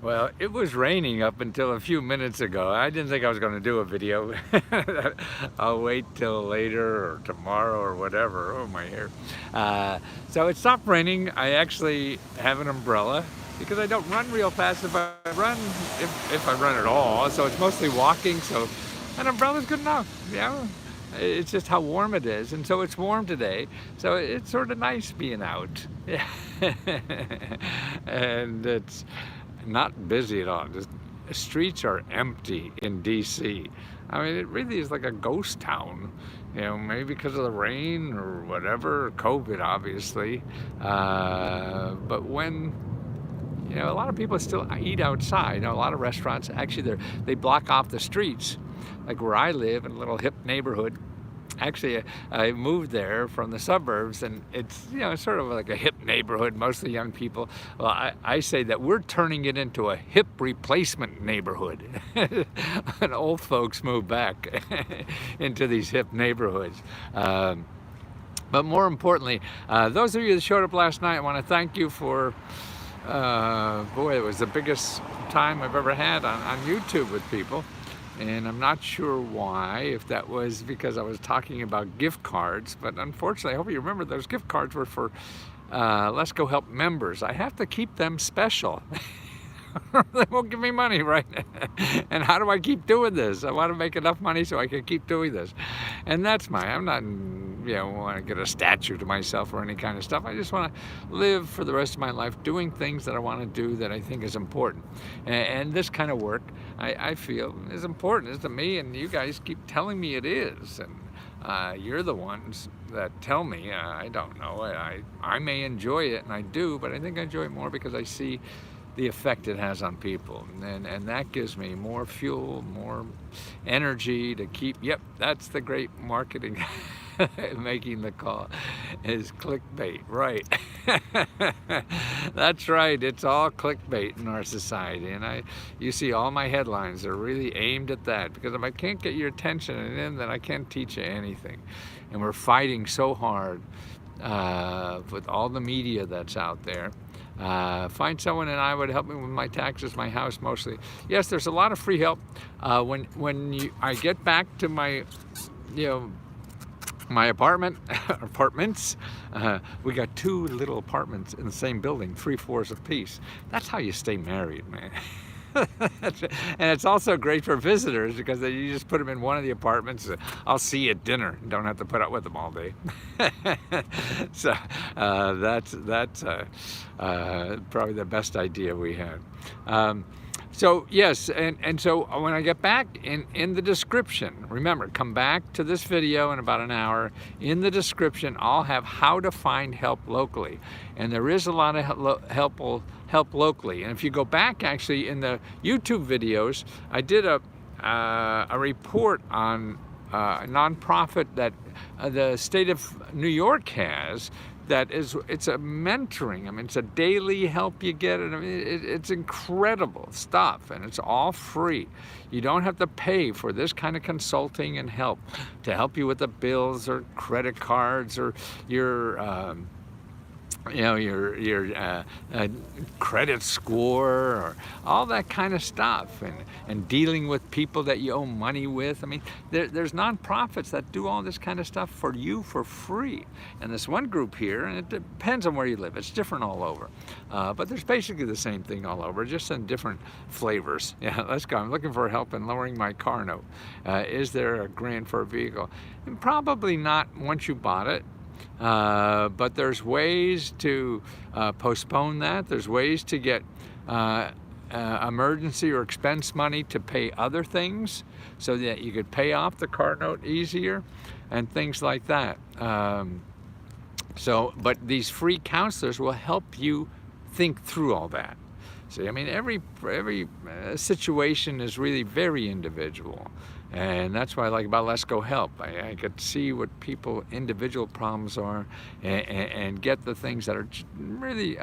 Well, it was raining up until a few minutes ago. I didn't think I was going to do a video. I'll wait till later or tomorrow or whatever. Oh, my hair. So it stopped raining. I actually have an umbrella because I don't run real fast if I run at all. So it's mostly walking. So an umbrella's good enough. Yeah. It's just how warm it is, and so it's warm today, so it's sort of nice being out. Yeah. And it's not busy at all. The streets are empty in DC. I mean, it really is like a ghost town, you know, maybe because of the rain or whatever, COVID obviously, but when, you know, a lot of people still eat outside. You know, a lot of restaurants, actually, they block off the streets. Like where I live in a little hip neighborhood. Actually, I moved there from the suburbs, and it's, you know, sort of like a hip neighborhood, mostly young people. Well, I say that we're turning it into a hip replacement neighborhood. And old folks move back into these hip neighborhoods. But more importantly, those of you that showed up last night, I want to thank you for, boy, it was the biggest time I've ever had on YouTube with people. And I'm not sure why, if that was because I was talking about gift cards, but unfortunately, I hope you remember those gift cards were for Let's Go Help members. I have to keep them special. They won't give me money, right? And how do I keep doing this? I want to make enough money so I can keep doing this. And that's I'm not, you know, want to get a statue to myself or any kind of stuff. I just want to live for the rest of my life doing things that I want to do that I think is important. And this kind of work, I feel, is important to me, and you guys keep telling me it is. And you're the ones that tell me. I don't know. I may enjoy it, and I do, but I think I enjoy it more because I see the effect it has on people, and that gives me more fuel, more energy to keep. Yep, that's the great marketing. Making the call is clickbait, right? That's right, it's all clickbait in our society, and you see all my headlines are really aimed at that, because if I can't get your attention, and then I can't teach you anything. And we're fighting so hard with all the media that's out there. Find someone in Iowa to help me with my taxes, my house mostly. Yes, there's a lot of free help. When I get back to my, you know, my apartments, we got 2 little apartments in the same building, 3 floors apiece. That's how you stay married, man. And it's also great for visitors because you just put them in one of the apartments. I'll see you at dinner. Don't have to put up with them all day. So that's probably the best idea we had. So yes, and so when I get back, in the description, remember, come back to this video in about an hour. In the description, I'll have how to find help locally. And there is a lot of help locally. And if you go back, actually, in the YouTube videos, I did a report on a nonprofit that the state of New York has. It's a mentoring. I mean, it's a daily help you get. I mean, it's incredible stuff, and it's all free. You don't have to pay for this kind of consulting and help to help you with the bills or credit cards or your you know, your credit score or all that kind of stuff, and dealing with people that you owe money with. I mean, there's nonprofits that do all this kind of stuff for you for free. And this one group here, and it depends on where you live, it's different all over, but there's basically the same thing all over, just in different flavors. Yeah, let's go. I'm looking for help in lowering my car note. Is there a grant for a vehicle? And probably not once you bought it. But there's ways to postpone that. There's ways to get emergency or expense money to pay other things so that you could pay off the car note easier and things like that. But these free counselors will help you think through all that. See, I mean, every situation is really very individual. And that's what I like about Let's Go Help. I could see what people individual problems are, and get the things that are really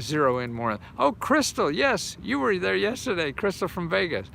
zero in more. Oh, Crystal, yes, you were there yesterday. Crystal from Vegas.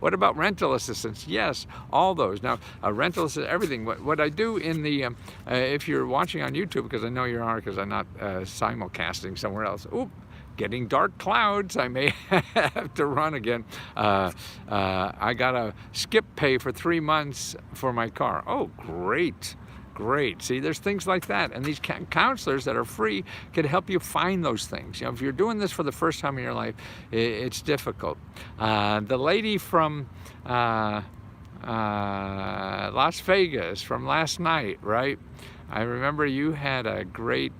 What about rental assistance? Yes, all those. Now, rental assistance, everything. What I do in the, if you're watching on YouTube, because I know you are, because I'm not simulcasting somewhere else. Oop. Getting dark clouds, I may have to run again. I got a skip pay for 3 months for my car. Oh, great. Great. See, there's things like that. And these counselors that are free can help you find those things. You know, if you're doing this for the first time in your life, it's difficult. The lady from Las Vegas from last night, right? I remember you had a great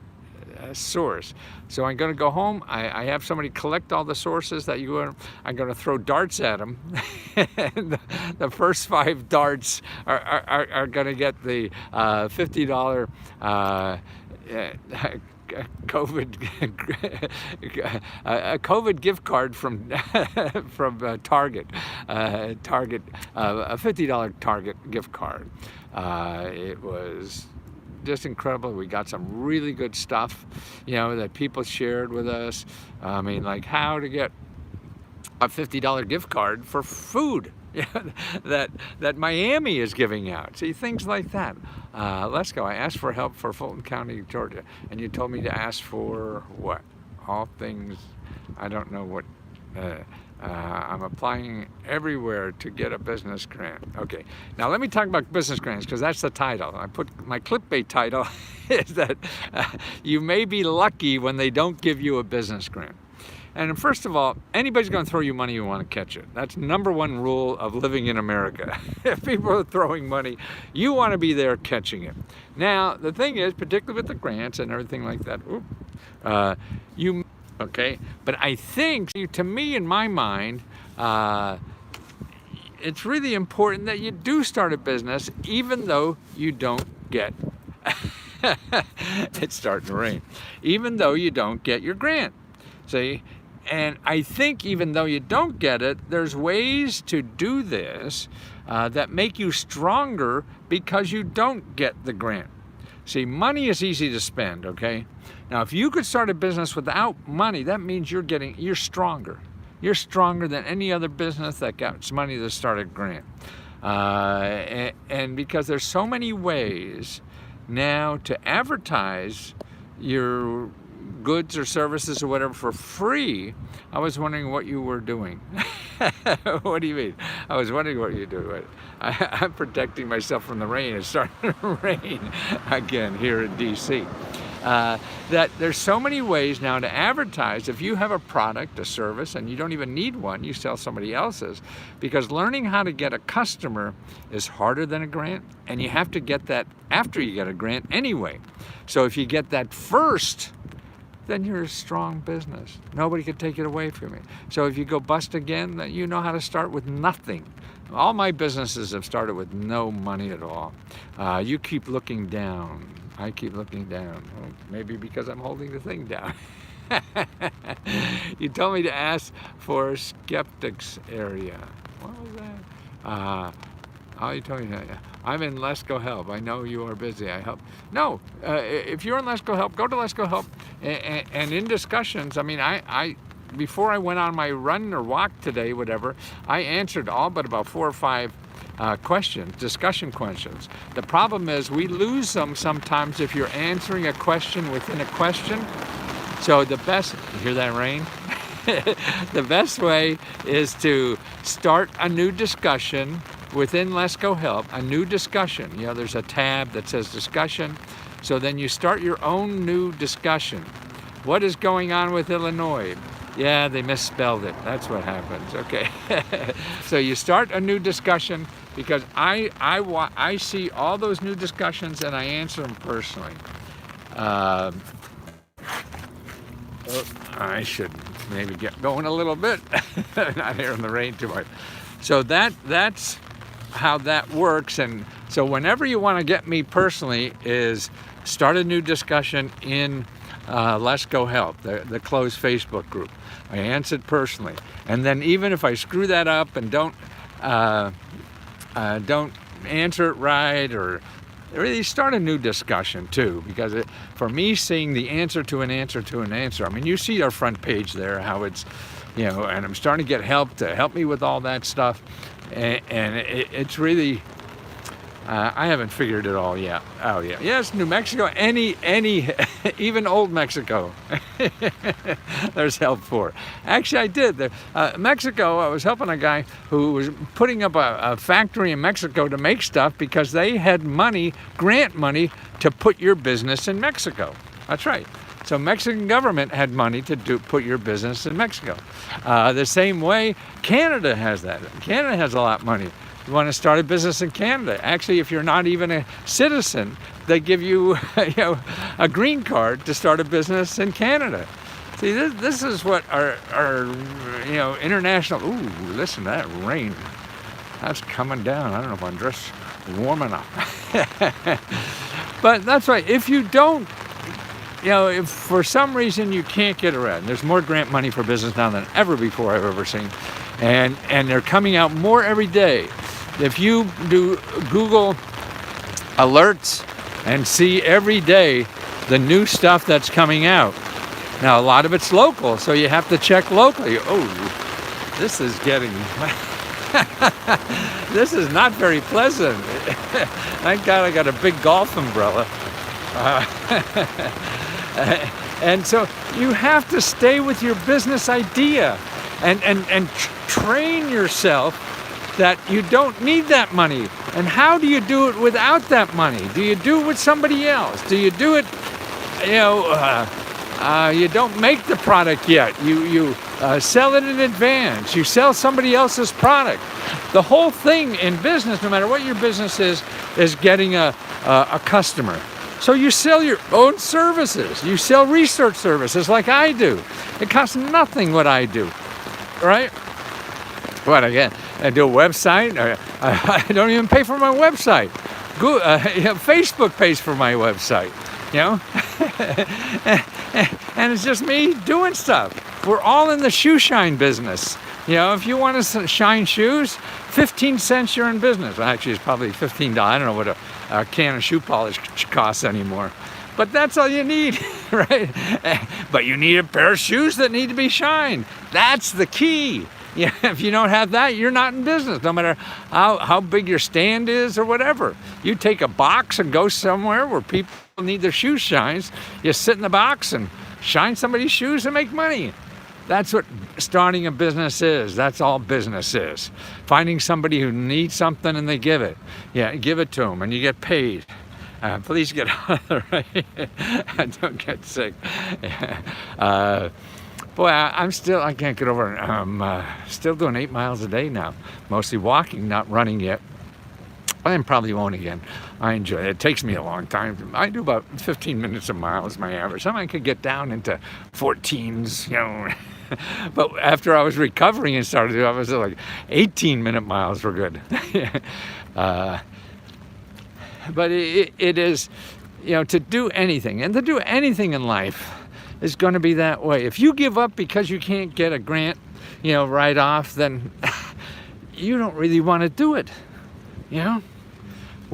source. So I'm going to go home. I have somebody collect all the sources that I'm going to throw darts at them. And the first 5 darts are going to get the $50 a Covd gift card from Target. A $50 Target gift card. It was just incredible. We got some really good stuff, you know, that people shared with us. I mean, like how to get a $50 gift card for food that Miami is giving out. See, things like that. Let's go. I asked for help for Fulton County, Georgia, and you told me to ask for what? All things, I don't know what. I'm applying everywhere to get a business grant. Okay, now let me talk about business grants, because that's the title. I put my clickbait title is that you may be lucky when they don't give you a business grant. And first of all, anybody's going to throw you money, you want to catch it. That's #1 rule of living in America. If people are throwing money, you want to be there catching it. Now, the thing is, particularly with the grants and everything like that, okay, but I think, to me, in my mind, it's really important that you do start a business, even though you don't get, it's starting to rain, even though you don't get your grant, see? And I think even though you don't get it, there's ways to do this that make you stronger because you don't get the grant. See, money is easy to spend, okay? Now, if you could start a business without money, that means you're stronger. You're stronger than any other business that got money to start a grant. And because there's so many ways now to advertise your goods or services or whatever for free, I was wondering what you were doing. What do you mean? I was wondering what you do. I'm protecting myself from the rain. It's starting to rain again here in DC. That there's so many ways now to advertise. If you have a product, a service, and you don't even need one, you sell somebody else's, because learning how to get a customer is harder than a grant, and you have to get that after you get a grant anyway. So if you get that first, then you're a strong business. Nobody can take it away from you. So if you go bust again, then you know how to start with nothing. All my businesses have started with no money at all. You keep looking down. I keep looking down. Well, maybe because I'm holding the thing down. You told me to ask for skeptics area. What was that? Oh, you told me that. I'm in Let's Go Help. I know you are busy. I help. No, if you're in Let's Go Help, go to Let's Go Help. And in discussions, I mean, I before I went on my run or walk today, whatever, I answered all but about 4 or 5 questions, discussion questions. The problem is we lose them sometimes if you're answering a question within a question. So the best, you hear that rain? The best way is to start a new discussion within Let's Go Help, a new discussion. You know, there's a tab that says discussion. So then you start your own new discussion. What is going on with Illinois? Yeah, they misspelled it. That's what happens. Okay. So you start a new discussion, because I see all those new discussions and I answer them personally. I should maybe get going a little bit. Not here in the rain too much. So that's how that works. And so whenever you want to get me personally, is start a new discussion in Let's Go Help, the closed Facebook group. I answered personally. And then even if I screw that up and don't answer it right, or really start a new discussion too, because for me, seeing the answer to an answer to an answer, I mean, you see our front page there, how it's, you know, and I'm starting to get help to help me with all that stuff, and it's really, I haven't figured it all yet. Oh yeah, yes, New Mexico, any, even old Mexico, there's help for. Actually, I did. Mexico, I was helping a guy who was putting up a factory in Mexico to make stuff because they had money, grant money, to put your business in Mexico. That's right. So Mexican government had money to put your business in Mexico. The same way Canada has that. Canada has a lot of money. You want to start a business in Canada. Actually, if you're not even a citizen, they give you, you know, a green card to start a business in Canada. See, this is what our you know, international. Ooh, listen to that rain. That's coming down. I don't know if I'm just warm enough. But that's right. If you don't, you know, if for some reason you can't get around, there's more grant money for business now than ever before I've ever seen, and they're coming out more every day. If you do Google alerts and see every day the new stuff that's coming out. Now, a lot of it's local, so you have to check locally. Oh, this is getting, this is not very pleasant. Thank God I got a big golf umbrella. And so you have to stay with your business idea and train yourself that you don't need that money. And how do you do it without that money? Do you do it with somebody else? Do you do it, you know, you don't make the product yet. You sell it in advance. You sell somebody else's product. The whole thing in business, no matter what your business is getting a customer. So you sell your own services. You sell research services like I do. It costs nothing what I do, right? What, again, I do a website. I don't even pay for my website. You know, Facebook pays for my website, you know? And it's just me doing stuff. We're all in the shoe shine business. You know, if you want to shine shoes, 15 cents you're in business. Well, actually, it's probably $15. I don't know what a can of shoe polish costs anymore. But that's all you need, right? But you need a pair of shoes that need to be shined. That's the key. Yeah, if you don't have that, you're not in business, no matter how big your stand is or whatever. You take a box and go somewhere where people need their shoes shined. You sit in the box and shine somebody's shoes and make money. That's what starting a business is. That's all business is. Finding somebody who needs something and they give it. Yeah, give it to them and you get paid. Please get out of the way. Don't get sick. Boy, I can't get over it. I'm still doing 8 miles a day now. Mostly walking, not running yet. I probably won't again. I enjoy it. It takes me a long time. I do about 15 minutes a mile is my average. Sometimes I could get down into 14s, you know. But after I was recovering and started, I was like 18-minute miles were good. But it is, you know, to do anything. And to do anything in life is going to be that way. If you give up because you can't get a grant, you know, right off, then you don't really want to do it, you know?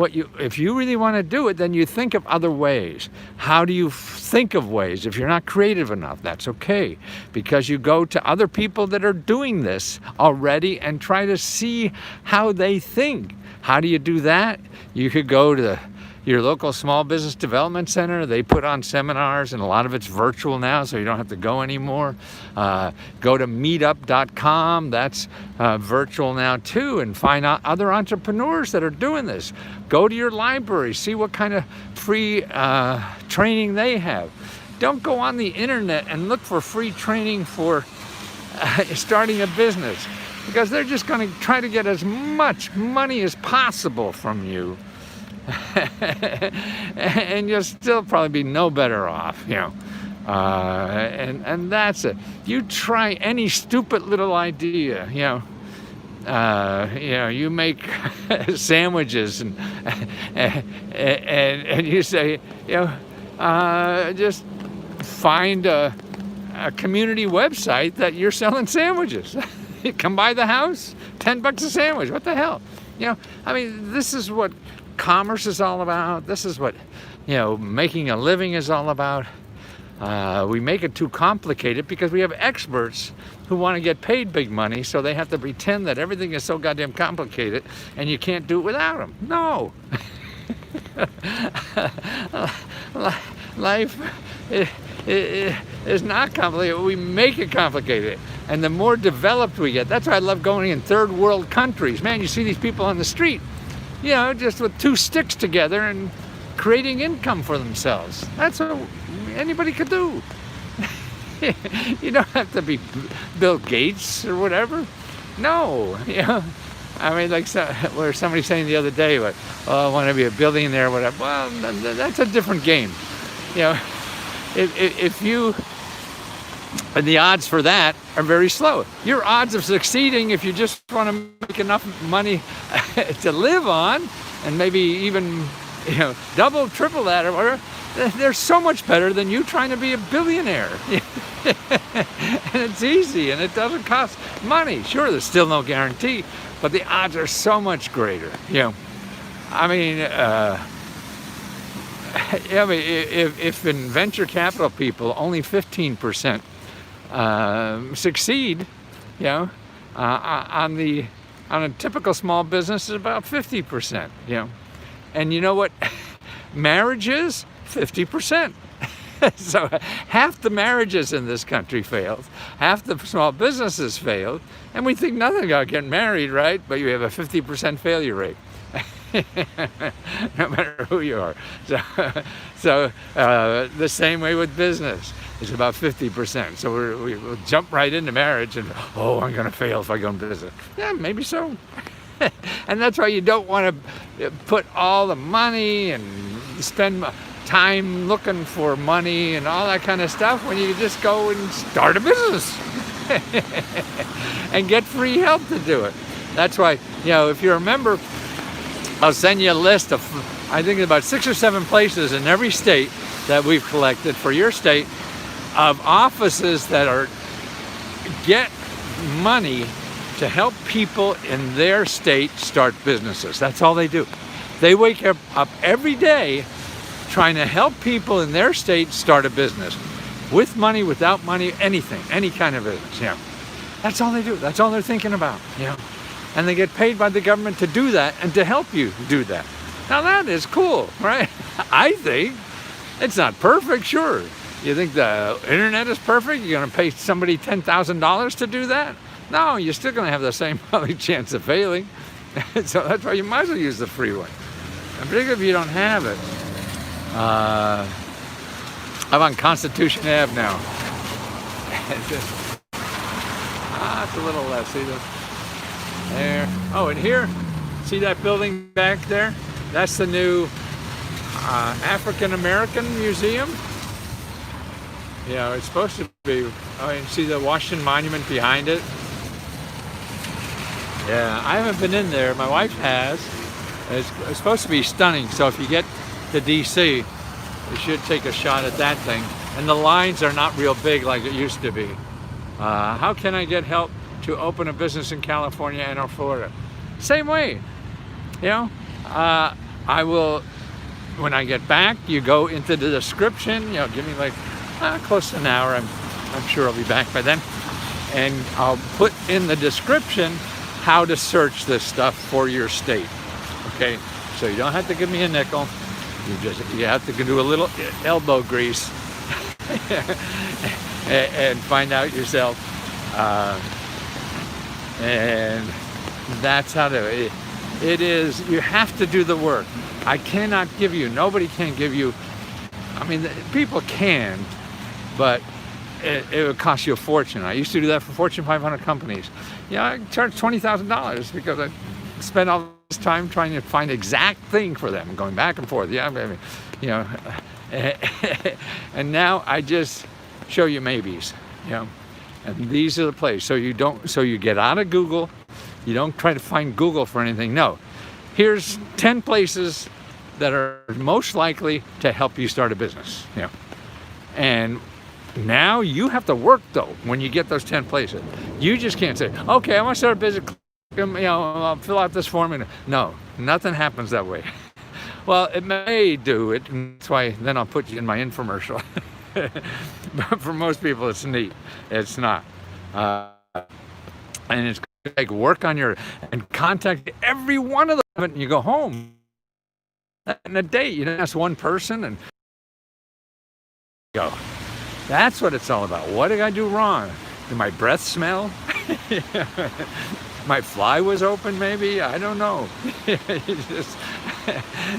If you really want to do it, then you think of other ways. How do you think of ways? If you're not creative enough, that's okay, because you go to other people that are doing this already and try to see how they think. How do you do that? You could go to your local small business development center. They put on seminars, and a lot of it's virtual now, so you don't have to go anymore. Go to meetup.com. That's virtual now too, and find out other entrepreneurs that are doing this. Go to your library, see what kind of free training they have. Don't go on the internet and look for free training for starting a business, because they're just going to try to get as much money as possible from you. And you'll still probably be no better off, you know. And that's it. You try any stupid little idea, you know. You make sandwiches and you say, you know, just find a community website that you're selling sandwiches. You come by the house, $10 a sandwich. What the hell? You know, I mean, this is what commerce is all about. This is what, making a living is all about. We make it too complicated because we have experts who want to get paid big money, so they have to pretend that everything is so goddamn complicated and you can't do it without them. No. Life is not complicated. We make it complicated. And the more developed we get, that's why I love going in third world countries. Man, you see these people on the street, just with 2 sticks together and creating income for themselves. That's what anybody could do. You don't have to be Bill Gates or whatever. No, I mean, like where somebody saying the other day, I want to be a billionaire or whatever. Well, that's a different game. If you, and the odds for that are very slow. Your odds of succeeding, if you just want to make enough money to live on, and maybe even double, triple that or whatever, they're so much better than you trying to be a billionaire. And it's easy and it doesn't cost money. Sure, there's still no guarantee, but the odds are so much greater. I mean, if in venture capital people only 15% succeed, on a typical small business is about 50%. And you know what? Marriages, 50%. So half the marriages in this country failed, half the small businesses failed, and we think nothing about getting married, right? But you have a 50% failure rate. No matter who you are. So the same way with business. It's about 50%. So we'll jump right into marriage and, I'm going to fail if I go into business. Yeah, maybe so. And that's why you don't want to put all the money and spend time looking for money and all that kind of stuff when you just go and start a business and get free help to do it. That's why, if you remember, I'll send you a list of, I think about 6 or 7 places in every state that we've collected for your state of offices that get money to help people in their state start businesses. That's all they do. They wake up every day trying to help people in their state start a business. With money, without money, anything, any kind of business. That's all they do. That's all they're thinking about. And they get paid by the government to do that and to help you do that. Now that is cool, right? I think. It's not perfect, sure. You think the internet is perfect? You're going to pay somebody $10,000 to do that? No, you're still going to have the same probably chance of failing. So that's why you might as well use the free one. And particularly if you don't have it. I'm on Constitution Ave now. It's a little less, see this? There. Oh, and here, see that building back there? That's the new African American Museum. It's supposed to be, see the Washington Monument behind it? Yeah, I haven't been in there. My wife has. It's supposed to be stunning, so if you get to DC, you should take a shot at that thing. And the lines are not real big like it used to be. How can I get help to open a business in California and or Florida? Same way. I will, when I get back, you go into the description, give me like close to an hour. I'm sure I'll be back by then. And I'll put in the description how to search this stuff for your state. Okay? So you don't have to give me a nickel. You have to do a little elbow grease and find out yourself. And that's how to, it is, you have to do the work. I cannot give you, nobody can give you, people can, but it would cost you a fortune. I used to do that for Fortune 500 companies. I charged $20,000 because I spent all this time trying to find the exact thing for them, going back and forth. And now I just show you maybes, and these are the places. So you get out of Google, you don't try to find Google for anything. No, here's 10 places that are most likely to help you start a business. And now you have to work though when you get those 10 places. You just can't say, okay, I want to start a business. I'll fill out this form. And no, nothing happens that way. Well, it may do it, and that's why then I'll put you in my infomercial. But for most people, it's neat. It's not. And it's like work on your, and contact every one of them, and you go home. And a date, you ask one person and go. That's what it's all about. What did I do wrong? Did my breath smell? My fly was open, maybe? I don't know. Just,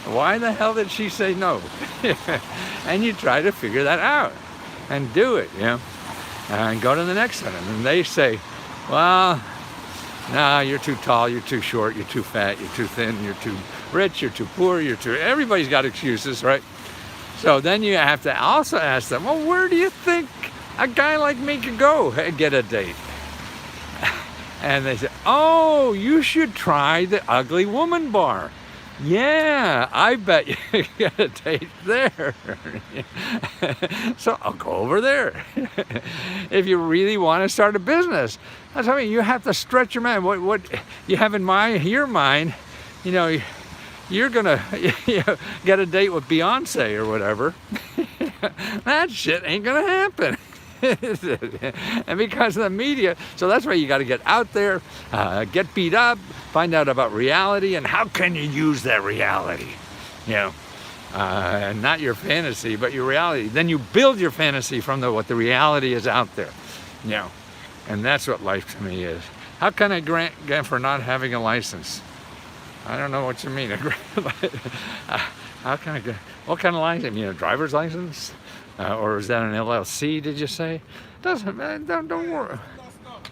why the hell did she say no? And you try to figure that out and do it, and go to the next one. And then they say, well, nah, you're too tall, you're too short, you're too fat, you're too thin, you're too rich, you're too poor, everybody's got excuses, right? So then you have to also ask them, well, where do you think a guy like me could go and get a date? And they say, oh, you should try the Ugly Woman Bar. Yeah, I bet you get a date there. So I'll go over there. If you really want to start a business, that's what I mean. You have to stretch your mind. What you have in your mind, you're gonna get a date with Beyonce or whatever. That shit ain't gonna happen. And because of the media, so that's why you got to get out there, get beat up, find out about reality, and how can you use that reality, and not your fantasy, but your reality. Then you build your fantasy from what the reality is out there, and that's what life to me is. How can I grant for not having a license? I don't know what you mean. How can I? What kind of license? Driver's license? Or is that an LLC, did you say? Don't worry.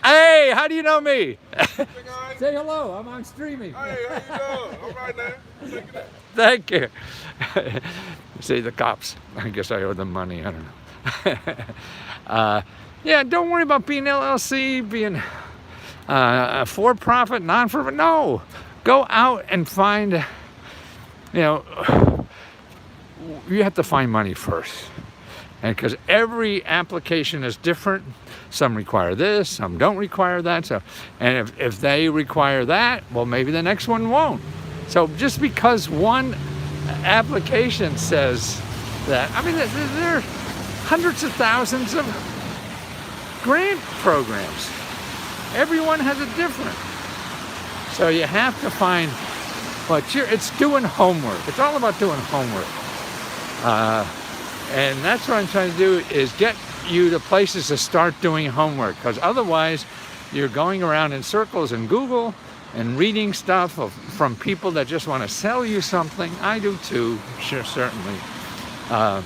Hey, how do you know me? Say hello, I'm on streaming. Hey, how you doing? All right now. Thank you. See, the cops, I guess I owe them money, I don't know. Yeah, don't worry about being LLC, being for-profit, non-profit. No, go out and find, you have to find money first. And because every application is different, some require this, some don't require that. So, and if they require that, well, maybe the next one won't. So just because one application says that, I mean, there are hundreds of thousands of grant programs. Everyone has a different. So you have to find it's doing homework. It's all about doing homework. And that's what I'm trying to do, is get you to places to start doing homework, because otherwise you're going around in circles in Google and reading stuff from people that just want to sell you something. I do too, sure, certainly. But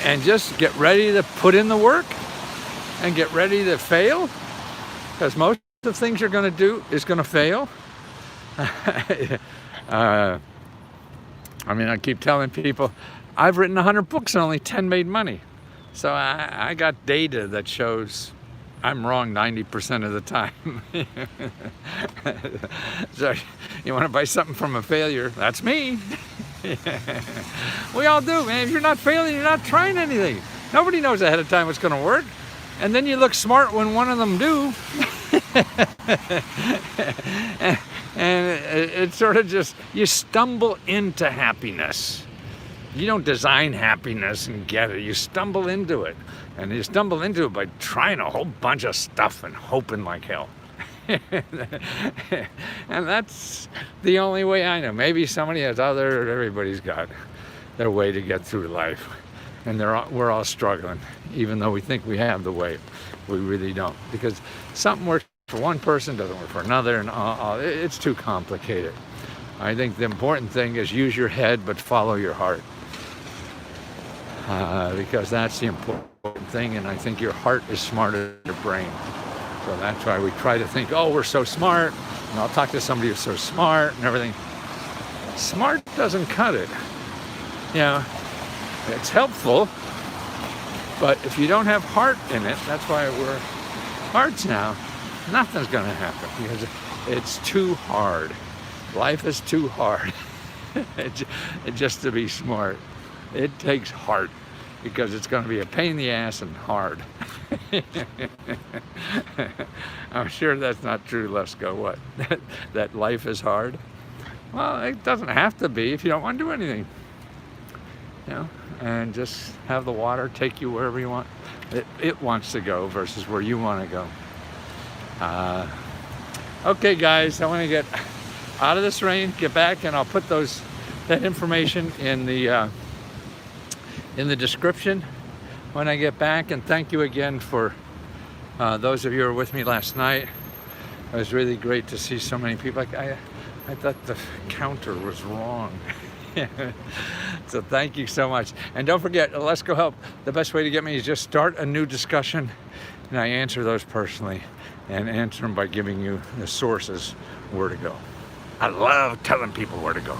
and just get ready to put in the work and get ready to fail, because most of the things you're going to do is going to fail. I mean, I keep telling people, I've written 100 books and only 10 made money. So I got data that shows I'm wrong 90% of the time. So you want to buy something from a failure? That's me. We all do, man. If you're not failing, you're not trying anything. Nobody knows ahead of time what's going to work. And then you look smart when one of them do. And it's sort of just, you stumble into happiness. You don't design happiness and get it. You stumble into it. And you stumble into it by trying a whole bunch of stuff and hoping like hell. And that's the only way I know. Maybe somebody has everybody's got their way to get through life. And we're all struggling, even though we think we have the way. We really don't. Because something works for one person, doesn't work for another, and it's too complicated. I think the important thing is use your head, but follow your heart. Because that's the important thing, and I think your heart is smarter than your brain. So that's why we try to think, oh, we're so smart, and I'll talk to somebody who's so smart and everything. Smart doesn't cut it. It's helpful, but if you don't have heart in it, that's why we're hearts now, nothing's going to happen, because it's too hard. Life is too hard. Just to be smart. It takes heart, because it's going to be a pain in the ass and hard. I'm sure that's not true, Lesko. What? That life is hard? Well, it doesn't have to be if you don't want to do anything. You know, and just have the water take you wherever you want. It wants to go versus where you want to go. Okay, guys, I want to get out of this rain, get back, and I'll put that information in the description when I get back. And thank you again for those of you who were with me last night. It was really great to see so many people. I thought the counter was wrong. So thank you so much. And don't forget, Let's Go Help. The best way to get me is just start a new discussion, and I answer those personally, and answer them by giving you the sources where to go. I love telling people where to go.